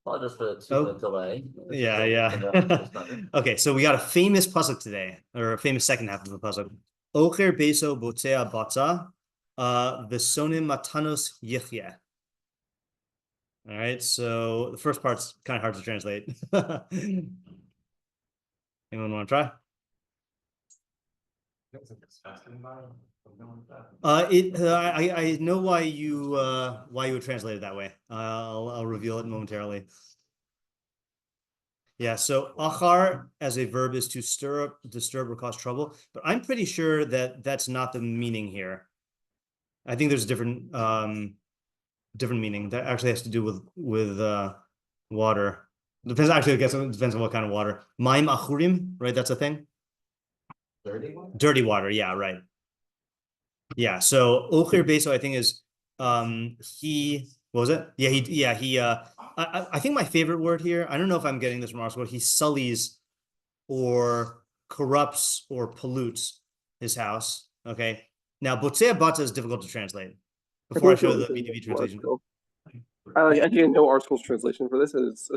I'll just put a 2-minute delay. Yeah. Okay, so we got a famous pasuk today, or a famous second half of the pasuk. Ocher beso botzea batza, v'sonim matanos yichye. All right, so the first part's kind of hard to translate. Anyone want to try? I know why you would translate it that way. I'll reveal it momentarily. Yeah, so achar as a verb is to stir up, disturb, or cause trouble, but I'm pretty sure that that's not the meaning here. I think there's a different meaning that actually has to do with water. Depends, actually, I guess it depends on what kind of water. Maim achurim, right? That's a thing. Dirty water? Dirty water, yeah, right. Yeah, so Ocher Beso, I think, is he, what was it? Yeah, I think my favorite word here, I don't know if I'm getting this from our school, he sullies or corrupts or pollutes his house. Okay. Now, Botzea Batza is difficult to translate. Before I show the BDB translation. I can't know our school's translation for this. It's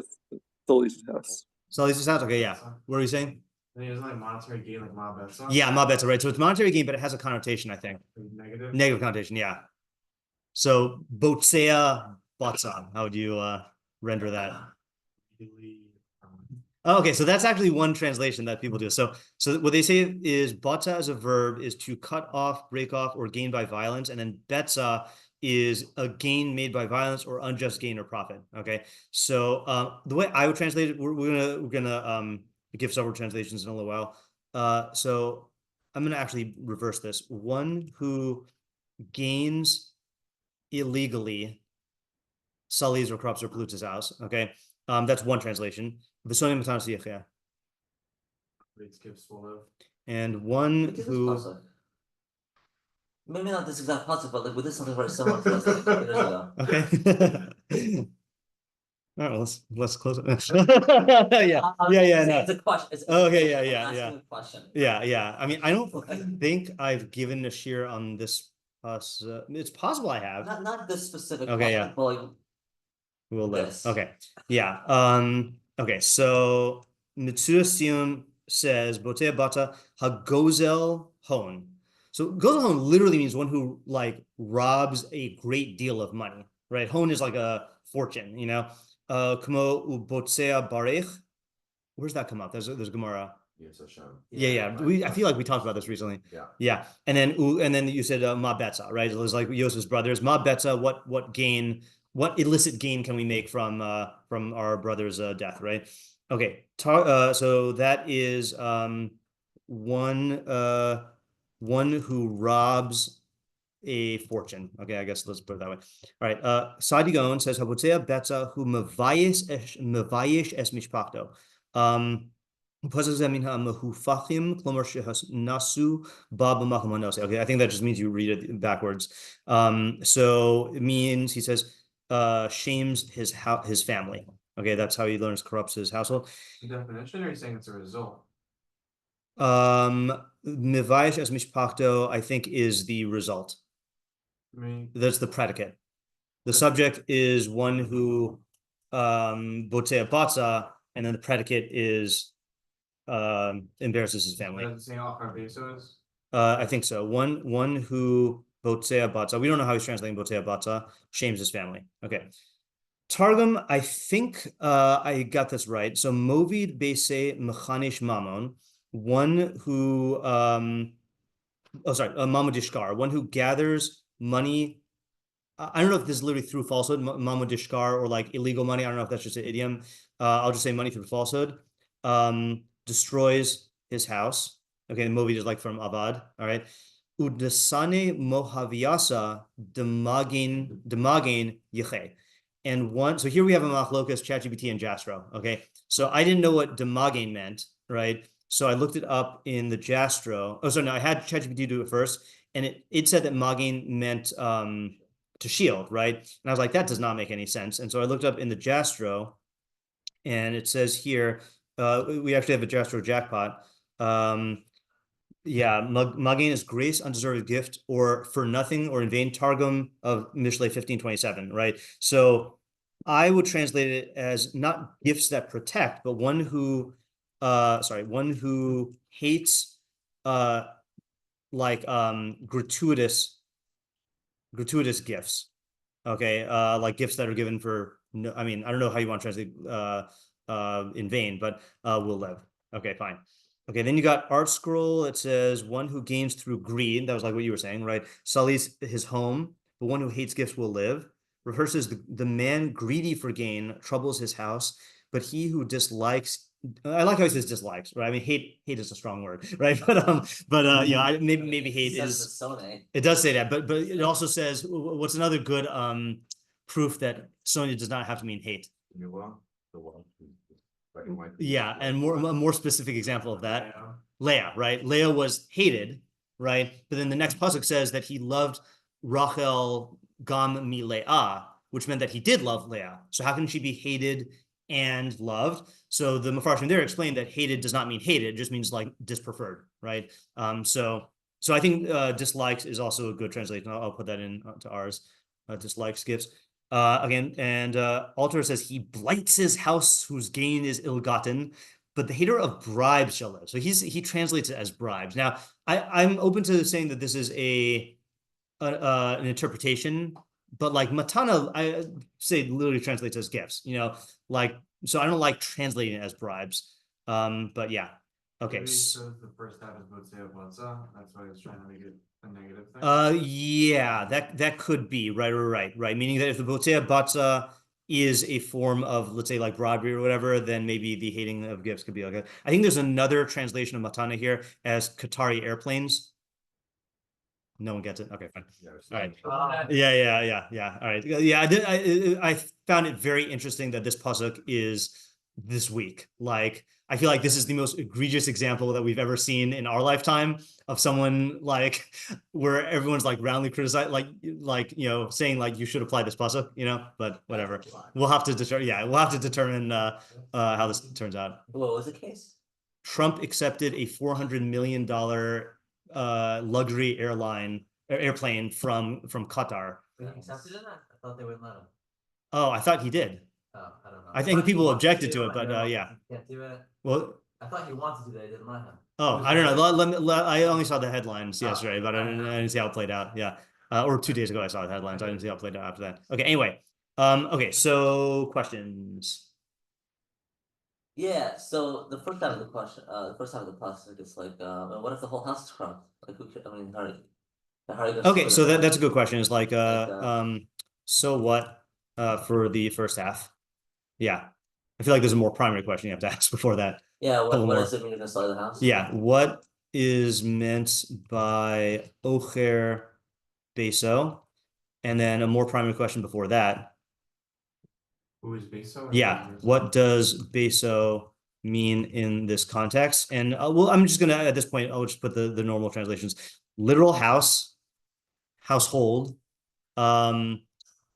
Sully's house. Sully's house? Okay, yeah. What are you saying? There's like monetary gain, like ma'betza. Yeah, ma'betza, right. So it's monetary gain, but it has a connotation, I think. Negative connotation, yeah. So Botzea Batza, how would you render that? Oh, okay, so that's actually one translation that people do. So what they say is batza as a verb is to cut off, break off, or gain by violence, and then betza is a gain made by violence or unjust gain or profit. Okay, so the way I would translate it, we're gonna give several translations in a little while. So I'm gonna actually reverse this. One who gains illegally, sullies or corrupts or pollutes his house. Okay, that's one translation. And one who. Maybe not this exact pasuk, but like with this something very similar to us like 20 years ago. Okay. All right, well, let's close it. Yeah. It's a question. Okay, A question. Yeah. I mean, I don't think I've given a shiur on this. It's possible I have. Not this specific. Okay, yeah. Well, like, we'll live. Okay. Yeah. Okay. So Mitsuda Sion says Botea Bata Hagozel Hon. So gozel hon literally means one who like robs a great deal of money, right? Hon is like a fortune, you know. Kamo ubotzea barech. Where's that come up? There's Gemara. Yeah. I feel like we talked about this recently. Yeah. And then you said ma betza, right? It was like Yosef's brothers. Ma betza, what gain, what illicit gain can we make from our brother's death, right? Okay. So that is one who robs a fortune. Okay, I guess let's put it that way. All right. Sadi Gaon says Habotzea betza hu mevayish es mishpachto. Okay, I think that just means you read it backwards. So it means he says shames his family. Okay, that's how he learns corrupts his household. The definition, or are you saying it's a result? Mevayish es mishpachto, I think, is the result. That's the predicate. The subject is one who botzea batza, and then the predicate is embarrasses his family. Does it say achar beso is? I think so. One who botzea batza. We don't know how he's translating botzea batza. Shames his family. Okay. Targum, I think I got this right. So movid bese mechanish mamon. One who mamudishkar, one who gathers money. I don't know if this is literally through falsehood, mamudishkar, or like illegal money. I don't know if that's just an idiom. I'll just say money through falsehood. Destroys his house. Okay, the movie is like from Avad. All right. Udasane mohaviasa demagin yeche. And one, so here we have a machlokas, ChatGPT, and Jastro. Okay, so I didn't know what demagin meant, right? So I looked it up in the Jastro. Oh, so no, I had ChatGPT do it first, and it said that magin meant to shield, right? And I was like, that does not make any sense. And so I looked up in the Jastro, and it says here, we actually have a Jastro jackpot. Magin is grace, undeserved gift, or for nothing or in vain. Targum of Mishlei 1527, right? So I would translate it as not gifts that protect, but one who hates gratuitous gifts. Okay, like gifts that are given for no, I mean, I don't know how you want to translate in vain, but will live. Okay, fine. Okay, then you got Art Scroll. It says one who gains through greed. That was like what you were saying, right? Sullies his home, but one who hates gifts will live. Rehearses the man greedy for gain troubles his house, but he who dislikes. I like how he says dislikes, right? I mean, hate is a strong word, right? But yeah, maybe hate is. It does say that, but it also says what's another good proof that Sonia does not have to mean hate. Yeah, and a more specific example of that, Leah, right? Leah was hated, right? But then the next pasuk says that he loved Rachel gam mi Leah, which meant that he did love Leah. So how can she be hated and loved? So the meforshim there explained that hated does not mean hated; it just means like dispreferred, right? So I think dislikes is also a good translation. I'll put that in to ours. Dislikes gifts. Again, and Alter says he blights his house whose gain is ill-gotten, but the hater of bribes shall live. So he translates it as bribes. Now, I'm open to saying that this is an interpretation, but like matana, I say literally translates as gifts. Like so I don't like translating it as bribes. But yeah. Okay. Maybe so the first half is Botzea Botza. That's why I was trying to make it a negative thing. Yeah, that could be right. Meaning that if the Botzea Batza is a form of, let's say, like bribery or whatever, then maybe the hating of gifts could be okay. I think there's another translation of Matana here as Qatari airplanes. No one gets it. Okay, fine. All right. Yeah. All right. Yeah, I found it very interesting that this pasuk is this week. Like, I feel like this is the most egregious example that we've ever seen in our lifetime of someone like where everyone's like roundly criticized, saying like you should apply this pasuk, but whatever. We'll have to determine how this turns out. What was the case? Trump accepted a $400 million luxury airplane from Qatar. He accepted it? I thought they wouldn't let him. Oh, I thought he did. Oh, I don't know. I think people objected to it, but yeah. Can't do it. Well, I thought he wanted to do that. I didn't let him. Oh, I don't know. I only saw the headlines yesterday, but I didn't see how it played out. Yeah, or 2 days ago I saw the headlines. I didn't see how it played out after that. Okay. Anyway, okay. So questions. Yeah. So the first half of the question, the first half of the pasuk is like, what if the whole house is corrupt? Like, how are you gonna Okay, so sort it out? that's a good question. It's like, so what? For the first half. Yeah, I feel like there's a more primary question you have to ask before that. Yeah. What Couple more. does it mean you're gonna sell the house? Yeah, what is meant by ocher beso? And then a more primary question before that. Who is Beso? Yeah, what does beso mean in this context? And well, I'm just gonna at this point I'll just put the normal translations: literal house, household.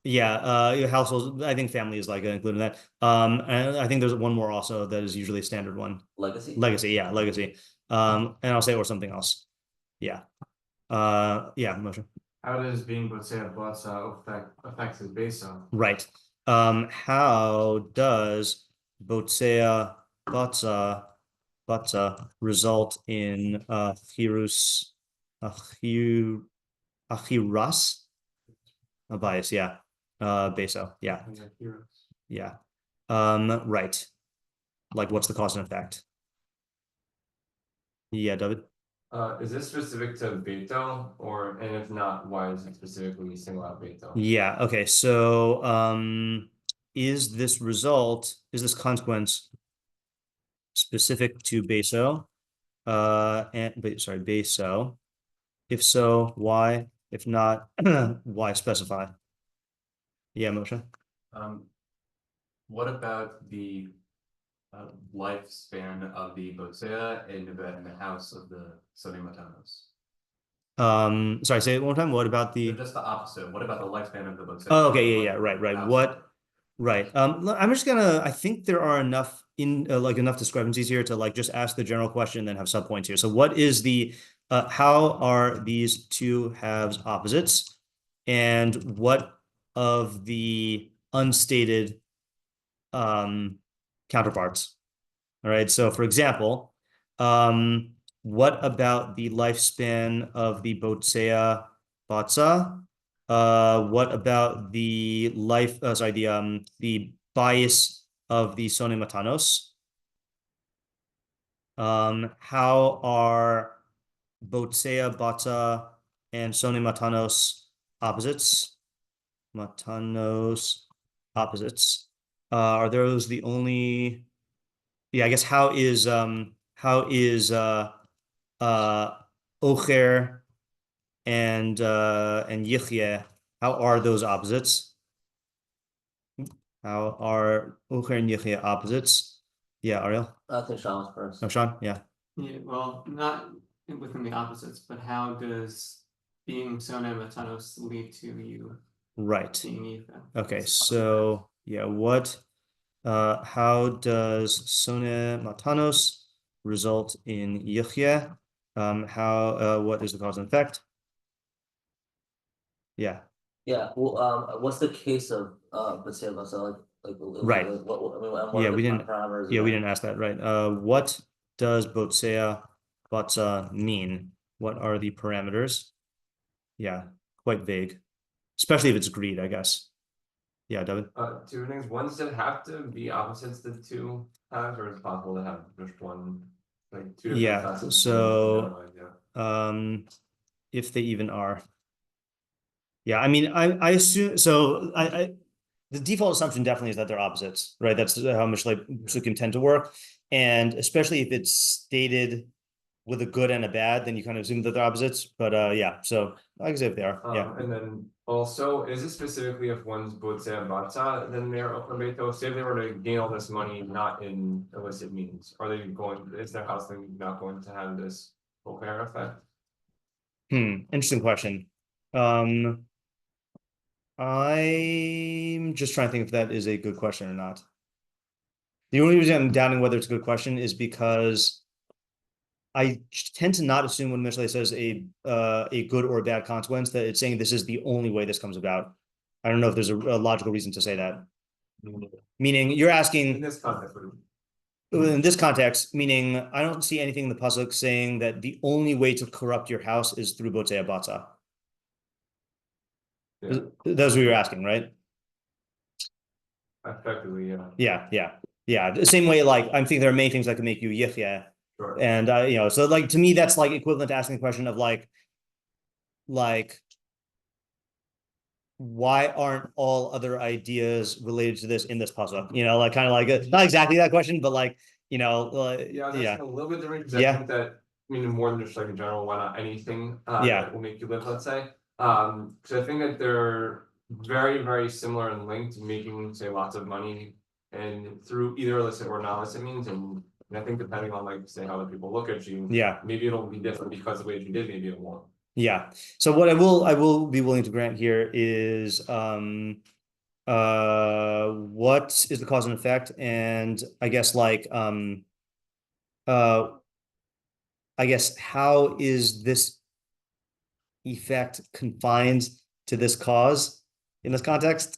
Your household. I think family is like included in that. And I think there's one more also that is usually a standard one. Legacy. Legacy. And I'll say or something else. Yeah. Moshe. How does being Botzea Botza affect his Beso? Right. How does Botzea Batza result in achiras? A bias, yeah. Beso, yeah. Yeah. Right. Like what's the cause and effect? Yeah, David. Is this specific to Beto, and if not, why is it specifically single out Beto? Yeah, okay. So is this consequence specific to Beso? Beso. If so, why? If not, why specify? Yeah, Moshe. What about the lifespan of the Botzea and the house of the Sodi Matanos? Sorry, say it one more time. What about the? Just the opposite. What about the lifespan of the Botzea? Oh, okay, yeah, right. What? Right. I'm just gonna. I think there are enough discrepancies here to like just ask the general question and then have subpoints here. So, what is the? How are these two halves opposites? And what of the unstated counterparts. All right. So for example, what about the lifespan of the Botsea Batsa? What about the the bias of the Sone Matanos? How are Botsea Bata and Sone Matanos opposites? Matanos opposites. Are those the only? Yeah, I guess how is Ocher and Yichye, how are those opposites? How are Ocher and Yichye opposites? Yeah, Ariel? I think Sean was first. No, Sean? Yeah. Yeah, well, not within the opposites, but how does being Sona Matanos lead to you Right. being Ethan? Okay, so yeah, how does Sone Matanos result in Yichye? What is the cause and effect? Yeah. Yeah. Well, what's the case of Botsea Batsa? Right. What Yeah, are the we didn't. parameters? Yeah, we didn't ask that. Right. What does Botsea Batsa mean? What are the parameters? Yeah, quite vague, especially if it's greed, I guess. Yeah, David. Two things. One, does it have to be opposites the two halves, or is it possible to have just one, like two different Yeah, facets? so if they even are. Yeah, I mean, I assume so. The default assumption definitely is that they're opposites, right? That's how Mishlei pasukim tend to work, and especially if it's stated with a good and a bad, then you kind of assume that they're opposites. But yeah, so I guess if they are, yeah. And then also, is it specifically if one's Botsea Batsa, then they're Okabeto? Say if they were to gain all this money not in illicit means, are they going? Is their house then not going to have this Okair effect? Interesting question. I'm just trying to think if that is a good question or not. The only reason I'm doubting whether it's a good question is because I tend to not assume when Mishlei says a good or a bad consequence that it's saying this is the only way this comes about. I don't know if there's a logical reason to say that. Meaning you're asking In this context, in this context, meaning I don't see anything in the pasuk saying that the only way to corrupt your house is through Botsea Batsa. yeah, That's what you're asking, right? effectively, yeah. Yeah. The same way, like I'm thinking there are many things that can make you yichya, Sure. and so like to me that's like equivalent to asking the question of like why aren't all other ideas related to this in this pasuk? Like kind of like not exactly that question, but like Yeah, that's a little bit different because I think that more than just like in general, why not anything that will make you live, let's say. Because I think that they're very, very similar in length to making, say, lots of money and through either illicit or non-illicit means. And I think depending on like say how other people look at you, maybe it'll be different because of the way you did, maybe it won't. Yeah. So what I will be willing to grant here is what is the cause and effect, and I guess like I guess how is this effect confined to this cause in this context?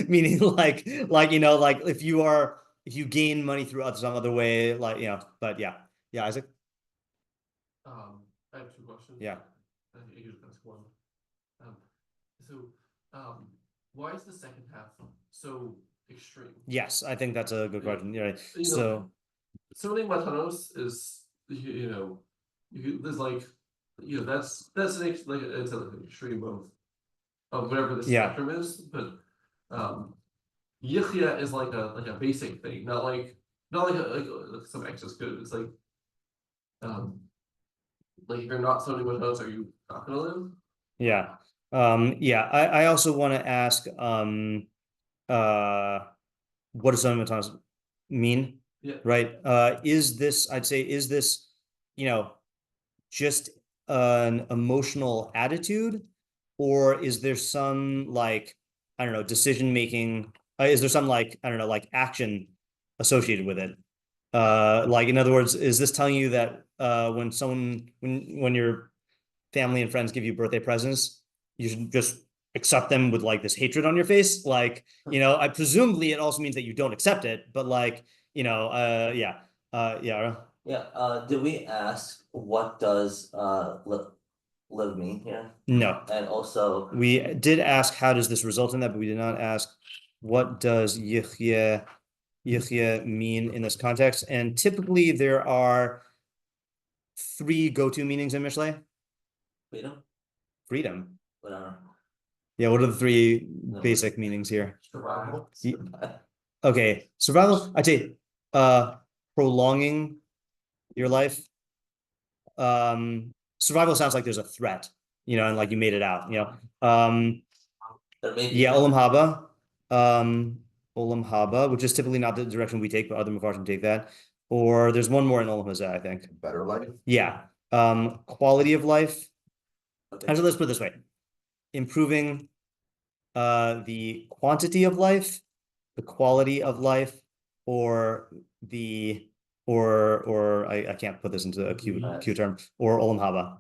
Meaning like if you gain money through some other way, but yeah, Isaac. I have two questions. Yeah. I think you just ask one. Why is the second half so extreme? Yes, I think that's a good question. Yeah. Right. Sone Matanos is there's like that's it's an extreme of whatever the spectrum is, but Yichya is like a basic thing, not like some excess good. It's like if you're not Sone Matanos, are you not gonna live? Yeah. I also want to ask what does Sone Matanos mean? Yeah. Right. Is this just an emotional attitude, or is there some like I don't know decision making? Is there some like I don't know like action associated with it? Like in other words, is this telling you that when your family and friends give you birthday presents, you should just accept them with like this hatred on your face. Like, you know, I presumably it also means that you don't accept it, but like, you know, yeah. Did we ask what does live mean here? No. And also we did ask how does this result in that, but we did not ask what does yichya mean in this context. And typically there are 3 go-to meanings in Mishlei. Freedom. Whatever. Yeah, what are the 3 basic meanings here? Survival. Okay, survival. I'd say prolonging your life. Survival sounds like there's a threat, you know, and like you made it out, you know. Yeah, olam haba, which is typically not the direction we take, but other meforshim take that. Or there's one more in olam hazeh, I think. Better life. Yeah. Quality of life. Actually, let's put it this way: improving the quantity of life, the quality of life, or the I can't put this into a Q term, or olam haba.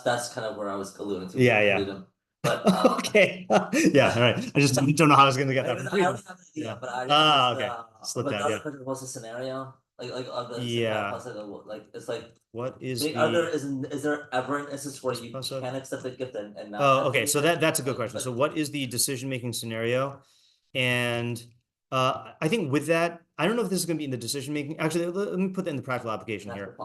That's kind of where I was alluding to. Yeah. Freedom. But okay. Yeah, all right. I just don't know how I was gonna get that from freedom. Yeah, but okay. Slip that, yeah. What's the scenario? Like it's like what is is there ever an instance where you can accept the gift and not? Oh, okay. So that's a good question. So what is the decision-making scenario? And I think with that, I don't know if this is going to be in the decision-making. Actually, let me put that in the practical application here.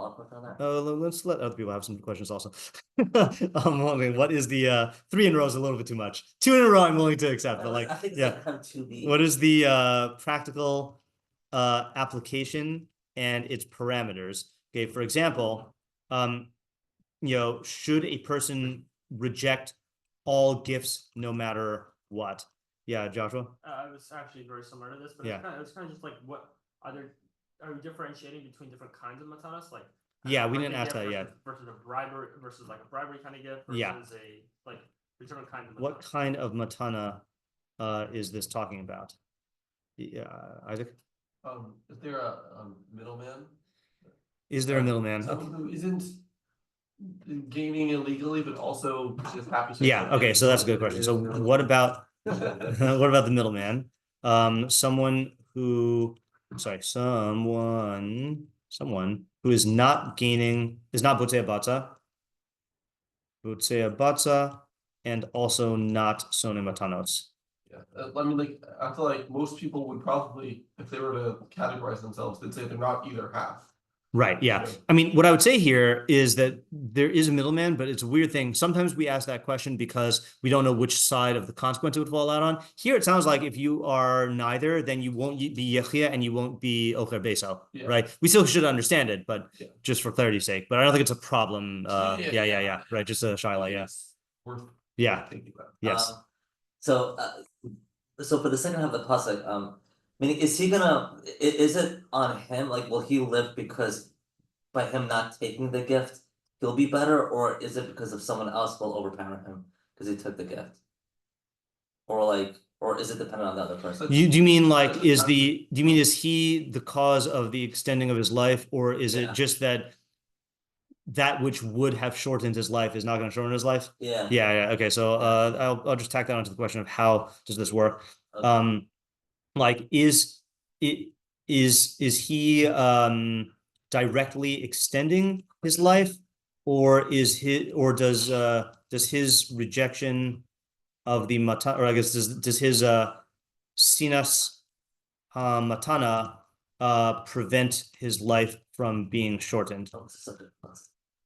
Let's let other people have some questions also. What is the 3 in a row is a little bit too much. 2 in a row I'm willing to accept, but like, I think it's yeah. like kind of 2B. What is the practical application and its parameters? Okay, for example, you know, should a person reject all gifts no matter what? Yeah, Joshua. It was actually very similar to this, but yeah. it was kind of just like, what are we differentiating between different kinds of matanas? Like, yeah, we didn't ask that yet. Versus a bribery, versus like a bribery kind of gift. Versus a like different kind of matana. What kind of matana is this talking about? Yeah, Isaac. Is there a middleman? Is there a middleman? Someone who isn't gaining illegally, but also just happy. Yeah. Okay. So that's a good question. So what about what about the middleman? Someone who is not gaining, is not botei batza, and also not sone matanos. Yeah, I mean, like I feel like most people would probably, if they were to categorize themselves, they'd say they're not either half. Right. Yeah. I mean, what I would say here is that there is a middleman, but it's a weird thing. Sometimes we ask that question because we don't know which side of the consequence it would fall out on. Here, it sounds like if you are neither, then you won't be yechia and you won't be ocher beso, right? We still should understand it, but just for clarity's sake. But I don't think it's a problem. Yeah. Right. Just a shaila. Yeah. Yes. So for the second half of the pasuk, meaning, is it on him? Like, will he live because by him not taking the gift, he'll be better? Or is it because of someone else will overpower him because he took the gift? Or is it dependent on the other person? Do you mean like, is he the cause of the extending of his life? Or is it just that which would have shortened his life is not going to shorten his life? Yeah. Okay. So I'll just tack that onto the question of how does this work? Okay. Like, is he directly extending his life, or does his rejection of the matana, or I guess does his sinas matana prevent his life from being shortened?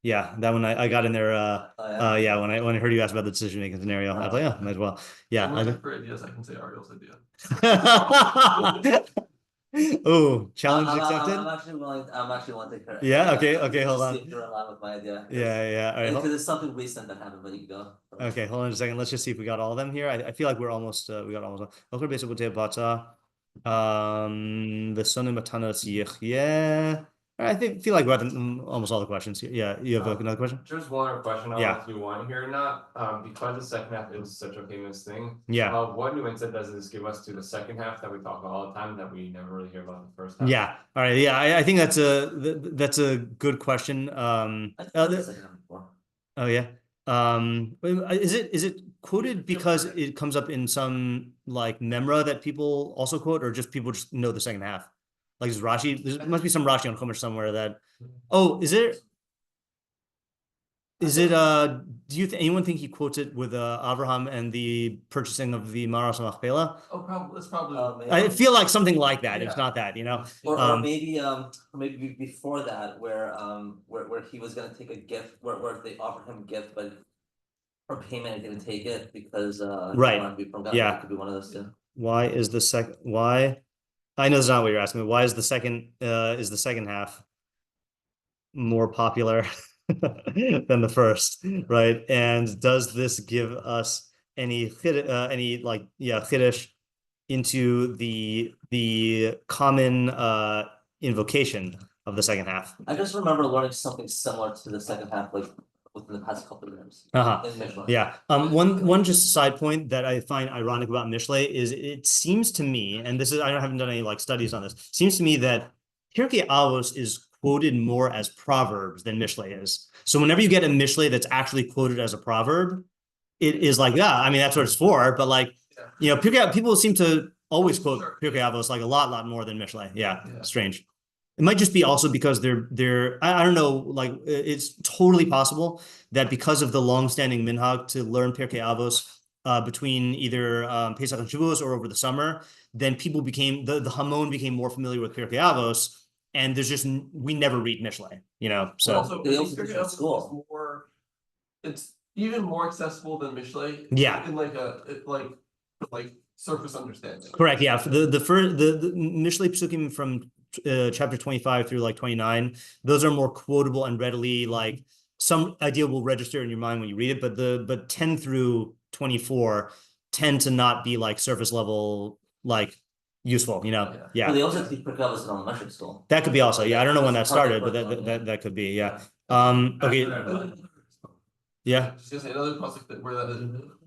Yeah, that one I got in there. Yeah, when I heard you ask about the decision making scenario, I was like, yeah, might as well. Yeah. For ideas, I can say Ariel's idea. Oh, challenge accepted. I'm actually willing to correct. Yeah. Okay. Hold on. See if you're in line with my idea. Yeah. All right. Because it's something recent that happened, but you can go. Okay, hold on a second. Let's just see if we got all of them here. I feel like we're almost. We got almost. Okay, basically, the sonu matanos yichye. I feel like we got almost all the questions. Yeah, you have another question? Just one other question. I don't know if you want here or not. Because the second half is such a famous thing. Yeah. What new insight does this give us to the second half that we talk about all the time that we never really hear about the first half? Yeah. All right. Yeah, I think that's a good question. Oh yeah. Is it quoted because it comes up in some like memra that people also quote, or just people just know the second half? Like is Rashi? There must be some Rashi on Chumash somewhere that. Oh, is it? Is it? Do you anyone think he quotes it with Abraham and the purchasing of the Maras Machpelah? Oh, probably it's probably. I feel like something like that. Yeah. It's not that, Or maybe before that, where he was gonna take a gift, where they offered him a gift, but for payment he didn't take it because Right. he wanted to be from God. Yeah. It could be one of those two. Why is the second? Why? I know that's not what you're asking me. Why is the second? Is the second half more popular than the first, right? And does this give us any chiddush into the common invocation of the second half? I just remember learning something similar to the second half, like within the past couple of years. In Mishlei. Yeah. One just side point that I find ironic about Mishlei is it seems to me, and this is I haven't done any like studies on this, seems to me that Pirkei Avos is quoted more as proverbs than Mishlei is. So whenever you get a Mishlei that's actually quoted as a proverb, it is like, yeah, I mean, that's what it's for. But like, people seem to always quote Pirkei Avos like a lot more than Mishlei. Yeah, strange. It might just be also because they're I don't know, like it's totally possible that because of the long-standing minhag to learn Pirkei Avos between either Pesach and Shavuos or over the summer, then people became the Hamon became more familiar with Pirkei Avos. And there's just we never read Mishlei, so Also, Pirkei Avos is more. It's even more accessible than Mishlei. Yeah. In like surface understanding. Correct. Yeah. The Mishlei Psukim from chapter 25 through like 29, those are more quotable and readily like some idea will register in your mind when you read it, but 10 through 24 tend to not be like surface level like useful, yeah. But they also teach Pirkei Avos in elementary school. That could be also, yeah. I don't know when that started, but that could be, yeah. Okay. Yeah. Just gonna say another pasuk where that is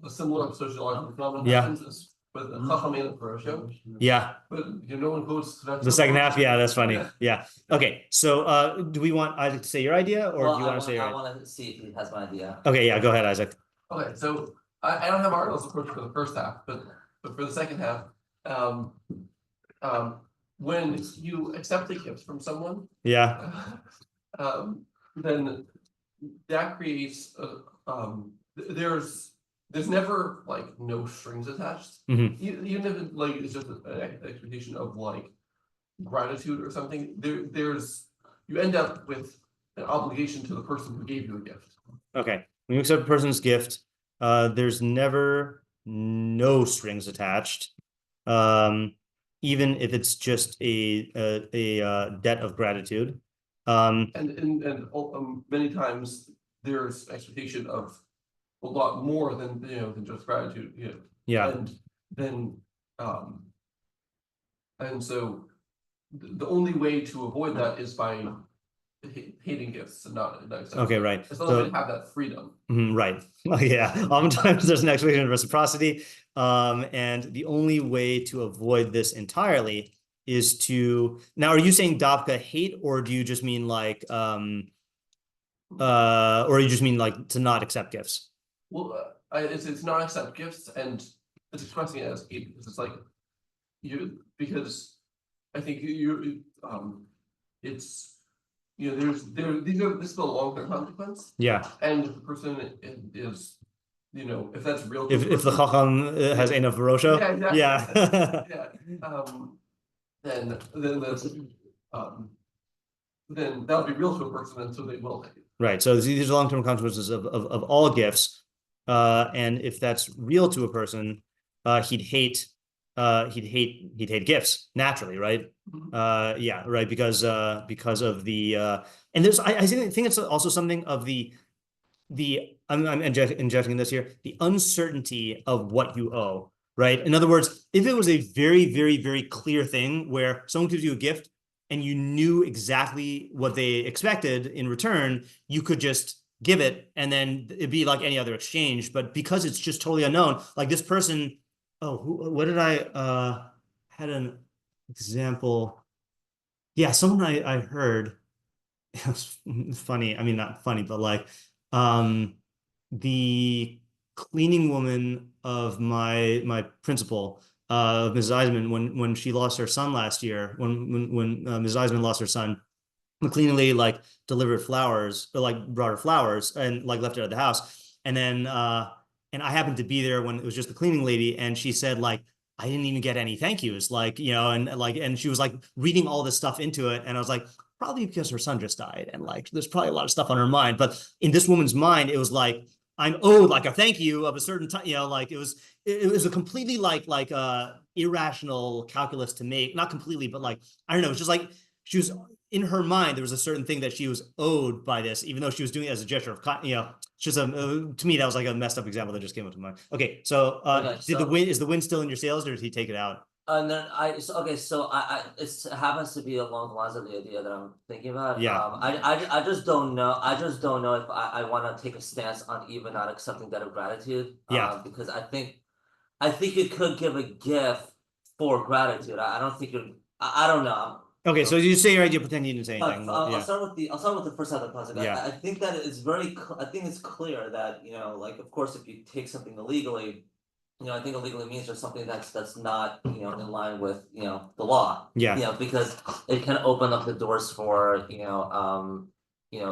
a similar sociological phenomenon happens is with the Chachamim and Parosha. Yeah. But no one quotes the second half. Yeah, that's funny. Yeah. Okay. So do we want Isaac to say your idea, or do you want to say your idea? I want to see if he has my idea. Okay. Yeah. Go ahead, Isaac. Okay. So I don't have Arnold's approach for the first half, but for the second half, when you accept a gift from someone, then that creates there's never like no strings attached. Even if it like it's just an expectation of like gratitude or something, there's you end up with an obligation to the person who gave you a gift. Okay. When you accept a person's gift, there's never no strings attached. Even if it's just a debt of gratitude. And many times there's expectation of a lot more than than just gratitude. Yeah. And then and so the only way to avoid that is by hating gifts and not accepting. Okay, right. So have that freedom. Right. Yeah. Oftentimes there's an expectation of reciprocity. And the only way to avoid this entirely is to now. Are you saying Dabka hate, or do you just mean like or you just mean like to not accept gifts? Well, it's not accept gifts, and it's expressing it as hate because it's like because I think it's this is a long-term consequence. Yeah. And if the person is if that's real. If the Chacham has enough Verosha. Yeah, exactly. Yeah. Then that would be real to a person, and so they will take it. Right. So these are long-term consequences of all gifts. And if that's real to a person, he'd hate gifts naturally, right? Yeah, right. Because of the and there's I think it's also something of the I'm injecting this here, the uncertainty of what you owe, right? In other words, if it was a very, very, very clear thing where someone gives you a gift and you knew exactly what they expected in return, you could just give it and then it'd be like any other exchange. But because it's just totally unknown, like this person, what did I had an example? Yeah, someone I heard, it was funny. I mean, not funny, but like the cleaning woman of my principal, Mrs. Eisman, when she lost her son last year, when Mrs. Eisman lost her son, the cleaning lady like delivered flowers, or like brought her flowers and like left it at the house. And then and I happened to be there when it was just the cleaning lady, and she said like, I didn't even get any thank yous, like, you know, and she was like reading all this stuff into it, and I was like, probably because her son just died, and like there's probably a lot of stuff on her mind. But in this woman's mind, it was like, I'm owed like a thank you of a certain time, you know, like it was a completely like irrational calculus to make, not completely, but like, I don't know, it's just like she was in her mind, there was a certain thing that she was owed by this, even though she was doing it as a gesture of, you know, it's just to me, that was like a messed up example that just came up to mind. Okay, so is the wind still in your sails, or did he take it out? And then it happens to be along the lines of the idea that I'm thinking about. Yeah. I just don't know. I just don't know if I want to take a stance on even not accepting debt of gratitude. Yeah. Because I think you could give a gift for gratitude. I don't think you're. I don't know. Okay, so you say your idea, pretend you didn't say anything. I'll start with the first half of the pasuk. Yeah. I think that it's I think it's clear that, you know, like, of course, if you take something illegally, you know, I think illegally means there's something that's not, you know, in line with, you know, the law. Yeah. You know, because it can open up the doors for, you know,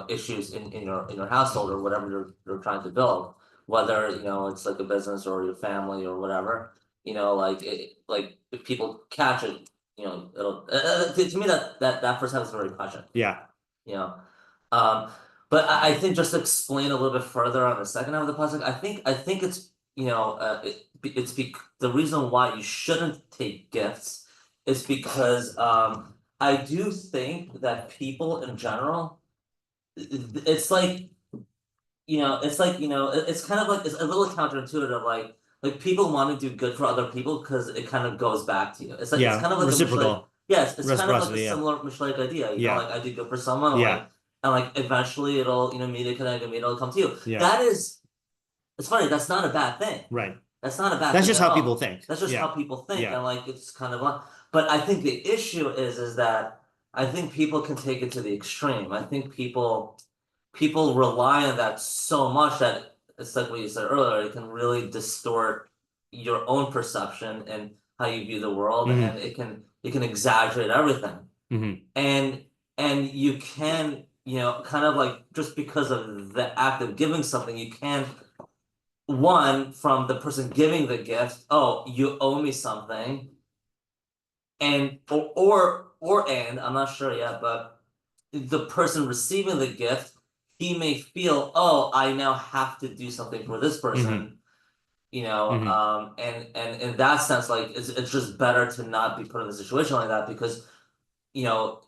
issues in your household or whatever you're trying to build, whether, you know, it's like a business or your family or whatever. You know, like if people catch it, you know, it'll to me that first half is very prescient. Yeah. You know, but I think just to explain a little bit further on the second half of the pasuk, I think it's, you know, the reason why you shouldn't take gifts is because I do think that people in general, it's like, you know, it's kind of like, it's a little counterintuitive, like people want to do good for other people because it kind of goes back to you. It's like, it's kind of like reciprocal. Yes, it's kind of like a similar Mishlei idea. You know, like I do good for someone, like, and like eventually it'll, you know, it'll come to you. Yeah. That is, it's funny. That's not a bad thing. Right. That's not a bad. That's thing just at how all. people think. That's just how people think, Yeah. and like it's kind of. But I think the issue is that I think people can take it to the extreme. I think people rely on that so much that it's like what you said earlier. It can really distort your own perception and how you view the world, and it can exaggerate everything. And you can, you know, kind of like, just because of the act of giving something, you can, one, from the person giving the gift, oh, you owe me something, and or I'm not sure yet, but the person receiving the gift, he may feel, oh, I now have to do something for this person. You know, and in that sense, like it's just better to not be put in a situation like that, because, you know,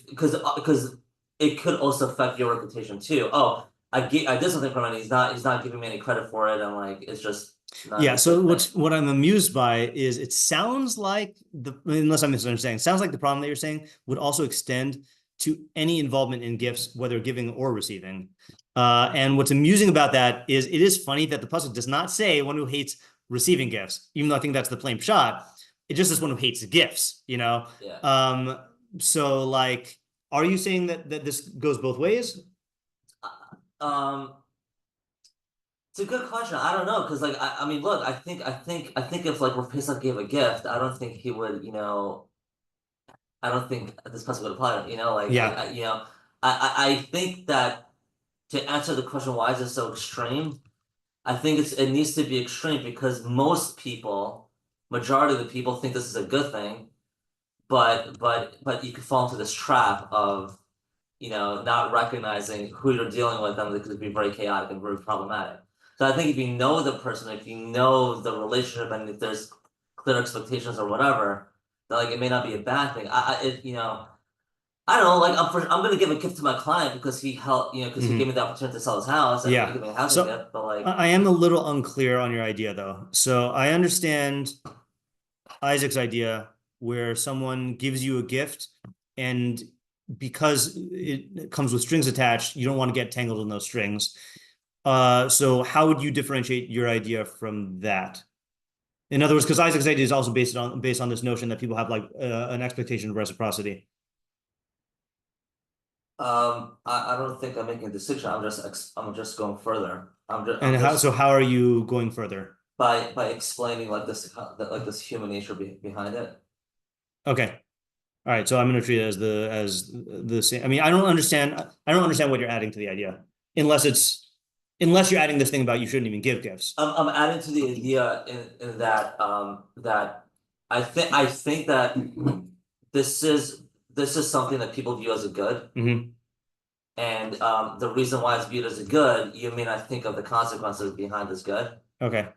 because it could also affect your reputation too. Oh, I did something for him, and he's not giving me any credit for it, and like it's just not So what I'm amused by is it sounds like unless I'm misunderstanding, it sounds like the problem that you're saying would also extend to any involvement in gifts, whether giving or receiving. And what's amusing about that is it is funny that the pasuk does not say one who hates receiving gifts, even though I think that's the plain shot. It just is one who hates gifts, you know? Yeah. So like, are you saying that this goes both ways? It's a good question. I don't know, because like I mean, look, I think if like Rav Pesach gave a gift, I don't think he would, you know, I don't think this pasuk would apply, you know, like you know, I think that to answer the question, why is it so extreme? I think it needs to be extreme because most people, majority of the people, think this is a good thing, but you could fall into this trap of, you know, not recognizing who you're dealing with, and it could be very chaotic and very problematic. So I think if you know the person, if you know the relationship, and if there's clear expectations or whatever, then like it may not be a bad thing. You know, I don't know, like I'm gonna give a gift to my client because he helped, you know, because he gave me the opportunity to sell his house, and give me a housing gift. But like, I am a little unclear on your idea though. So I understand Isaac's idea where someone gives you a gift, and because it comes with strings attached, you don't want to get tangled in those strings. So how would you differentiate your idea from that? In other words, because Isaac's idea is also based on this notion that people have like an expectation of reciprocity. I don't think I'm making a distinction. I'm just going further. So how are you going further? By explaining like this human nature behind it. Okay. All right. So I'm going to treat it as the same. I mean, I don't understand what you're adding to the idea, unless you're adding this thing about you shouldn't even give gifts. I'm adding to the idea in that that I think that this is something that people view as a good. Mm-hmm. And the reason why it's viewed as a good, you may not think of the consequences behind this good. Okay.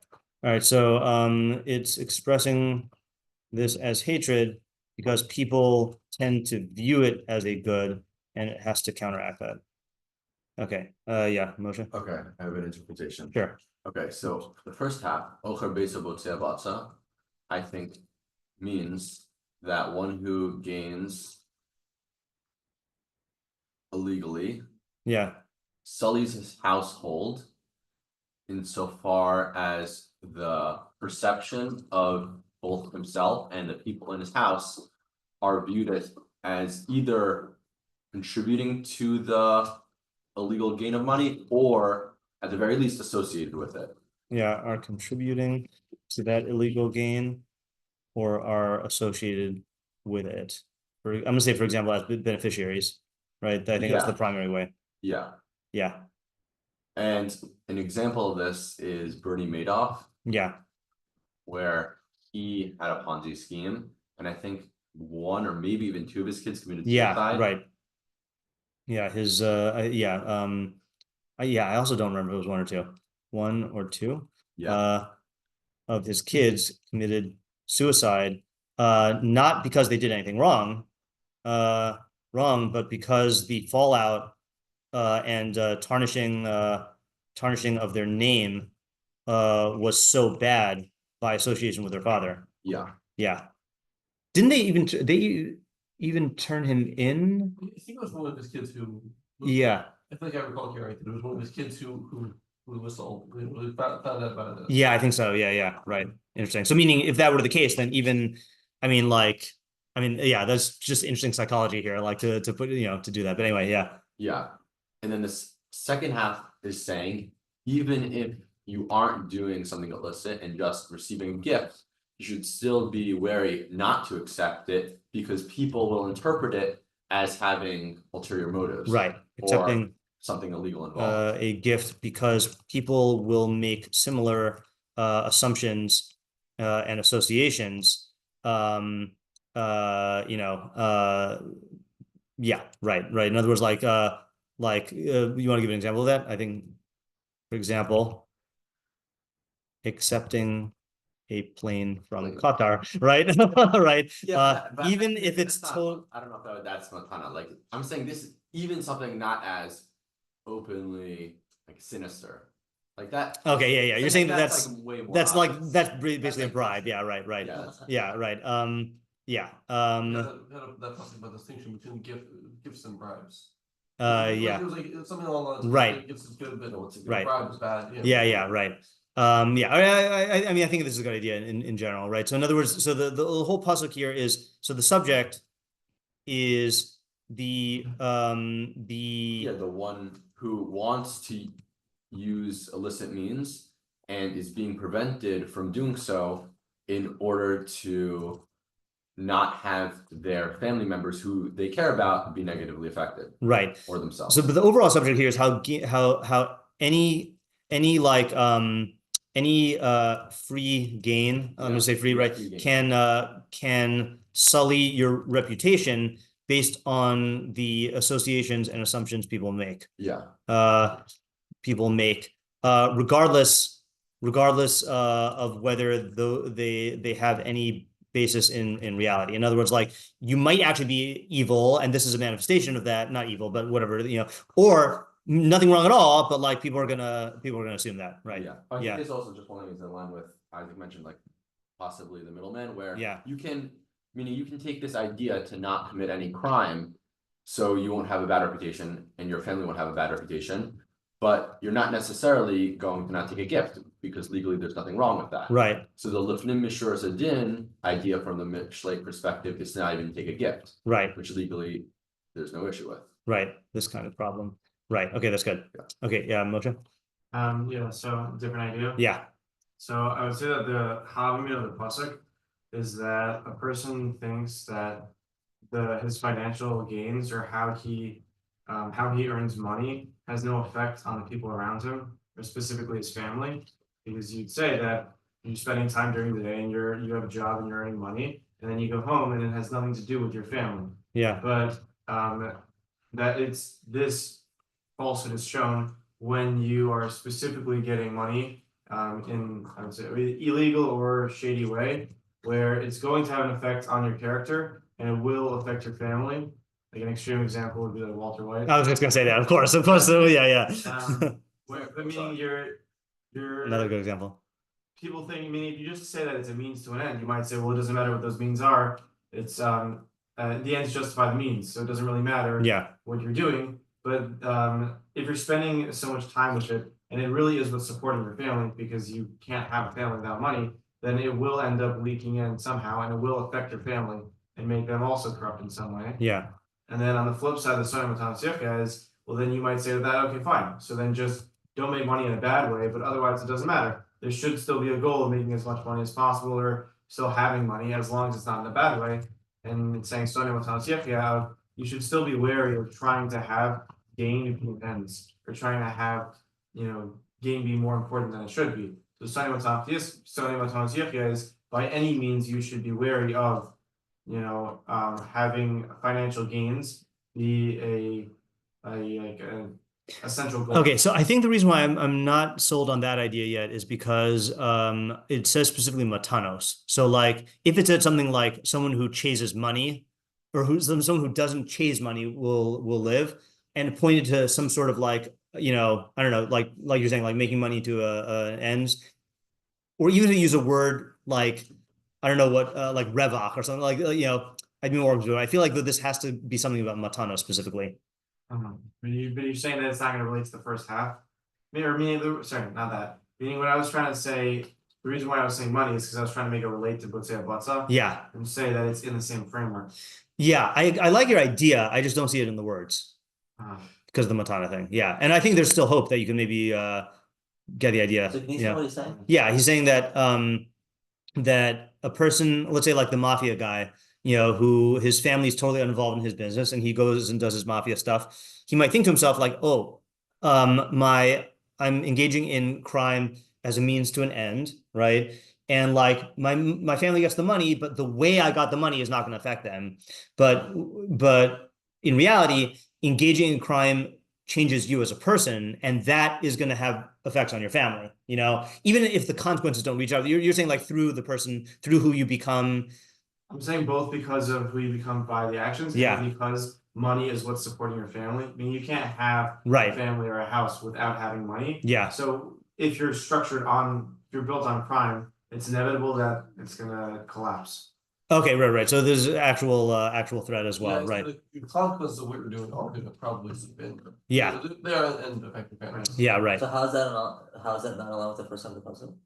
All right. So it's expressing this as hatred because people tend to view it as a good, and it has to counteract that. Okay. Yeah, Moshe. Okay, I have an interpretation. Sure. Okay, so the first half, I think means that one who gains illegally, yeah, sullies his household insofar as the perception of both himself and the people in his house are viewed as either contributing to the illegal gain of money or at the very least associated with it. Yeah, are contributing to that illegal gain or are associated with it. I'm gonna say, for example, as beneficiaries, right? I think that's the primary way. Yeah. Yeah. And an example of this is Bernie Madoff. Yeah. Where he had a Ponzi scheme, and I think one or maybe even two of his kids committed suicide. Yeah, right. Yeah, his I also don't remember if it was one or two. One or two. Yeah. Of his kids committed suicide, not because they did anything wrong, but because the fallout and tarnishing of their name was so bad by association with their father. Yeah. Yeah. Didn't they even turn him in? I think it was one of his kids who. Yeah. I think I recall hearing it was one of his kids who whistled. Who found out about it. Yeah, I think so. Yeah. Right. Interesting. So meaning if that were the case, then even, yeah, that's just interesting psychology here, like to put, to do that. But anyway, yeah. Yeah. And then this second half is saying, even if you aren't doing something illicit and just receiving gifts, you should still be wary not to accept it because people will interpret it as having ulterior motives. Right. Accepting something illegal involved. A gift because people will make similar assumptions and associations. Yeah, right. In other words, like you want to give an example of that? I think, for example, accepting a plane from Qatar, right? Right. Yeah, even if it's told, I don't know if that's kind of like, I'm saying this is even something not as openly like sinister, like that. Okay, yeah. You're saying that's like way more that's obvious. that's basically a bribe. Yeah, right. Yeah, right. Yeah. That talks about the distinction between gifts and bribes. Yeah. It was like something along those lines. Right. Gifts is good, but Right. bribe is bad. Yeah, right. Yeah. I mean, I think this is a good idea in general, right? So in other words, so the whole pasuk here is, so the subject is the one who wants to use illicit means and is being prevented from doing so in order to not have their family members who they care about be negatively affected, right, or themselves. So, but the overall subject here is how any free gain, I'm gonna say free, right, can sully your reputation based on the associations and assumptions people make. Regardless of whether they have any basis in reality. In other words, like you might actually be evil, and this is a manifestation of that, not evil, but whatever, or nothing wrong at all, but like people are gonna assume that, right? I think it's also just one thing is in line with Isaac mentioned, like possibly the middleman, where you can take this idea to not commit any crime, so you won't have a bad reputation and your family won't have a bad reputation, but you're not necessarily going to not take a gift because legally there's nothing wrong with that. Right. So the Lifnim Mishur Zadin idea from the Mishlei perspective is to not even take a gift. Right. Which legally there's no issue with. Right. This kind of problem. Right. Okay, that's good. Okay, yeah, Moshe. Yeah, so different idea. Yeah. So I would say that the havamina of the pasuk is that a person thinks that his financial gains or how he earns money has no effect on the people around him, or specifically his family, because you'd say that you're spending time during the day and you have a job and you're earning money, and then you go home and it has nothing to do with your family. Yeah. But that it's this falsehood is shown when you are specifically getting money in, I would say, illegal or shady way, where it's going to have an effect on your character and it will affect your family. Like an extreme example would be like Walter White. I was just gonna say that, of course. So yeah. Meaning you're Another good example. People think, I mean, if you just say that it's a means to an end, you might say, well, it doesn't matter what those means are. It's the ends justify the means, so it doesn't really matter what you're doing. But if you're spending so much time with it, and it really is what's supporting your family, because you can't have a family without money, then it will end up leaking in somehow, and it will affect your family and make them also corrupt in some way. Yeah. And then on the flip side, the Stoic Jew is, well, then you might say to that, okay, fine. So then just don't make money in a bad way, but otherwise it doesn't matter. There should still be a goal of making as much money as possible, or still having money, as long as it's not in a bad way. And it's saying you should still be wary of trying to have gain between ends, or trying to have, gain be more important than it should be. So is by any means you should be wary of, having financial gains be a central goal. Okay, so I think the reason why I'm not sold on that idea yet is because it says specifically matanos. So like if it said something like someone who chases money, or someone who doesn't chase money will live, and pointed to some sort of like, I don't know, like you're saying, like making money to ends, or even to use a word like, I don't know what, like revach or something, like, I'd be more open to it. I feel like that this has to be something about matano specifically. But you're saying that it's not going to relate to the first half? Sorry, not that. Meaning what I was trying to say, the reason why I was saying money is because I was trying to make it relate to Botzei Batza. Yeah. And say that it's in the same framework. Yeah, I like your idea. I just don't see it in the words. Because of the matana thing. Yeah. And I think there's still hope that you can maybe get the idea. So can you say what he's saying? Yeah, he's saying that that a person, let's say like the mafia guy, who his family is totally uninvolved in his business, and he goes and does his mafia stuff, he might think to himself like, I'm engaging in crime as a means to an end, right? And like my family gets the money, but the way I got the money is not going to affect them. But in reality, engaging in crime changes you as a person, and that is going to have effects on your family. Even if the consequences don't reach out, you're saying like through the person, through who you become. I'm saying both because of who you become by the actions, and because money is what's supporting your family. I mean, you can't have a family or a house without having money. Yeah. So if you're you're built on crime, it's inevitable that it's gonna collapse. Okay, right. So there's actual threat as well, right? The consequences of what you're doing are going to probably been. Yeah. They are and affect your family. Yeah, right. So how is that not allowed with the first half of the puzzle?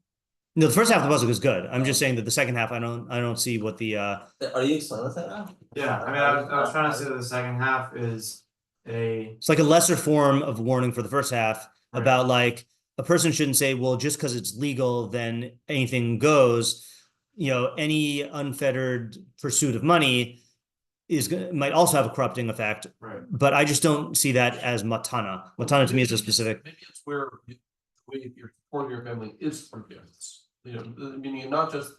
No, the first half of the puzzle is good. I'm just saying that the second half, I don't see what the. Are you explaining that now? Yeah, I mean, I was trying to say that the second half is It's like a lesser form of warning for the first half about like a person shouldn't say, well, just because it's legal, then anything goes. Any unfettered pursuit of money might also have a corrupting effect. Right. But I just don't see that as matana. Matana to me is a specific. Maybe it's where the way you're supporting your family is through gifts. Meaning not just.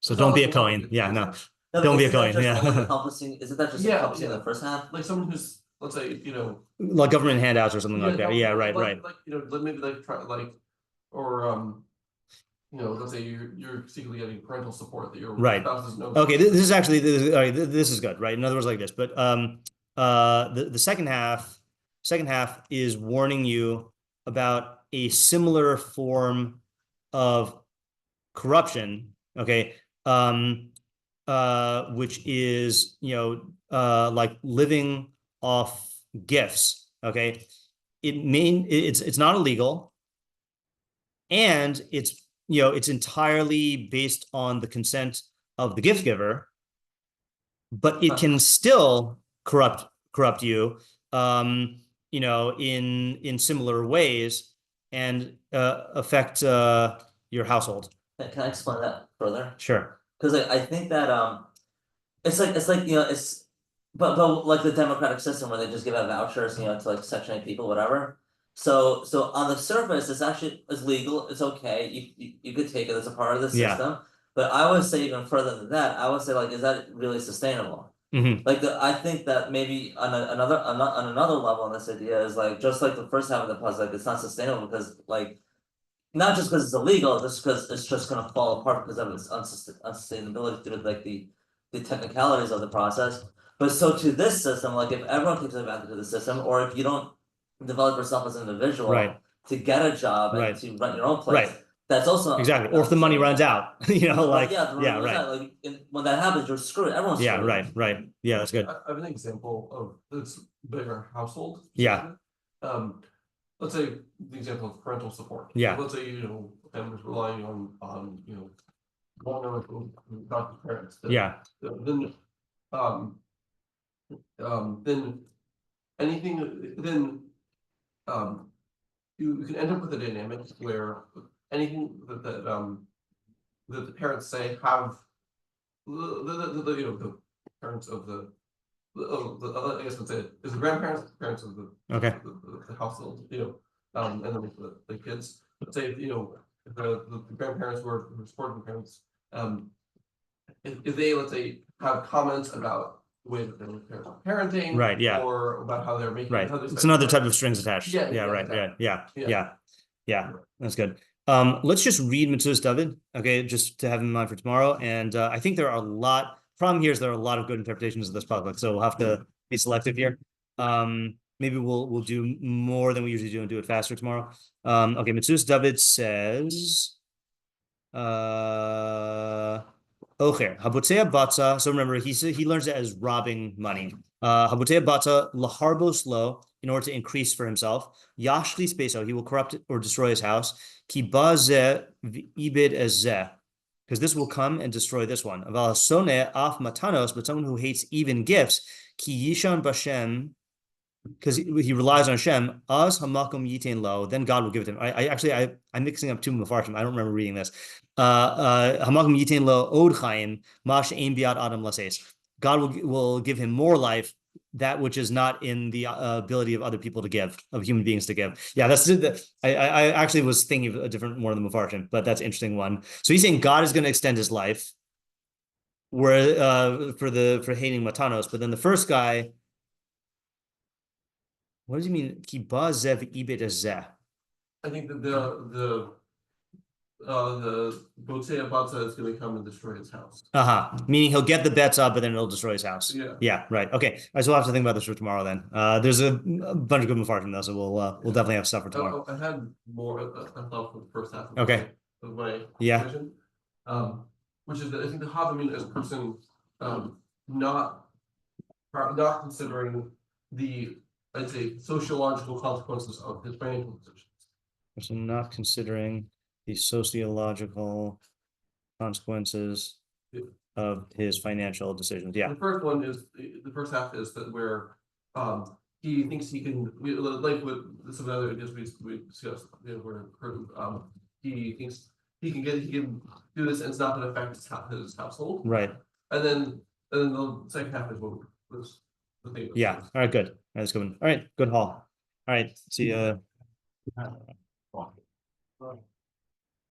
So don't be a Kohen. Yeah, no. Don't be a Kohen. Yeah. Isn't that just encompassing the first half? Like someone who's, let's say, like government handouts or something like that. Yeah, right. Like maybe like try or let's say you're secretly getting parental support that your spouse doesn't know. Okay, this is actually this is good, right? In other words, like this, but the second half is warning you about a similar form of corruption. Okay, which is like living off gifts. Okay, it's not illegal, and it's entirely based on the consent of the gift giver, but it can still corrupt you in similar ways and affect your household. Can I explain that further? Sure. Because I think that it's like it's but like the democratic system where they just give out vouchers to like Section 8 people, whatever. So on the surface, it's legal, it's okay, you could take it as a part of the system. But I would say even further than that, I would say like, is that really sustainable? Like I think that maybe on another level on this idea is like just like the first half of the puzzle, like it's not sustainable because like not just because it's illegal, just because it's just gonna fall apart because of its unsustainability due to like the technicalities of the process. But so to this system, like if everyone takes advantage of the system, or if you don't develop yourself as an individual to get a job and to run your own place, that's also exactly. Or if the money runs out, like like when that happens, you're screwed. Everyone's screwed. Right. Yeah, that's good. I have an example of this bigger household. Let's say the example of parental support. Yeah. Let's say families relying on doctor's parents. Then anything you can end up with a dynamic where anything that the parents say have the parents of the I guess let's say is the grandparents, the parents of the household, and then the kids. Let's say if the grandparents were supporting the parents, if they let's say have comments about the way that they're parenting, or about how they're making it's another type of strings attached. That's good. Let's just read Metzudas David, okay, just to have in mind for tomorrow. And I think there are a lot. Problem here is there are a lot of good interpretations of this pasuk, so we'll have to be selective here. Maybe we'll do more than we usually do and do it faster tomorrow. Okay, Metzudas David says, Ocher, Habotea Batza. So remember, he learns it as robbing money. Habotea Batza laharbos lo, in order to increase for himself. Yashlis beso, he will corrupt or destroy his house. Ki ba ze v'ibid ezeh, because this will come and destroy this one. Aval soneh af matanos, but someone who hates even gifts. Ki yishan bashem, because he relies on Hashem, as hamakom yitain lo, then God will give it to him. I'm mixing up two meforshim. I don't remember reading this. Hamakom yitain lo od chaim, mash ein biad adam lases. God will give him more life, that which is not in the ability of other people to give, of human beings to give. Yeah, that's I actually was thinking of a different one than meforshim, but that's an interesting one. So he's saying God is going to extend his life, where for hating matanos, but then the first guy. What does he mean? Ki ba zev ibet ezeh. I think that the Botea Batza is going to come and destroy his house. Meaning he'll get the bets up, but then it'll destroy his house. Yeah, right. Okay. All right, so we'll have to think about this for tomorrow then. There's a bunch of good meforshim though, so we'll definitely have stuff for tomorrow. I had more I thought for the first half of my vision. Which is that I think the Havamina is a person not considering the, I'd say, sociological consequences of his financial decisions. So not considering the sociological consequences of his financial decisions. Yeah. The first one is the first half is that where he thinks he can, like with some other ideas we discussed, where he thinks he can do this and it's not going to affect his household. Right. And then the second half is what was the thing. Yeah. All right. Good. All right, that's good. All right. Good haul. All right. See you.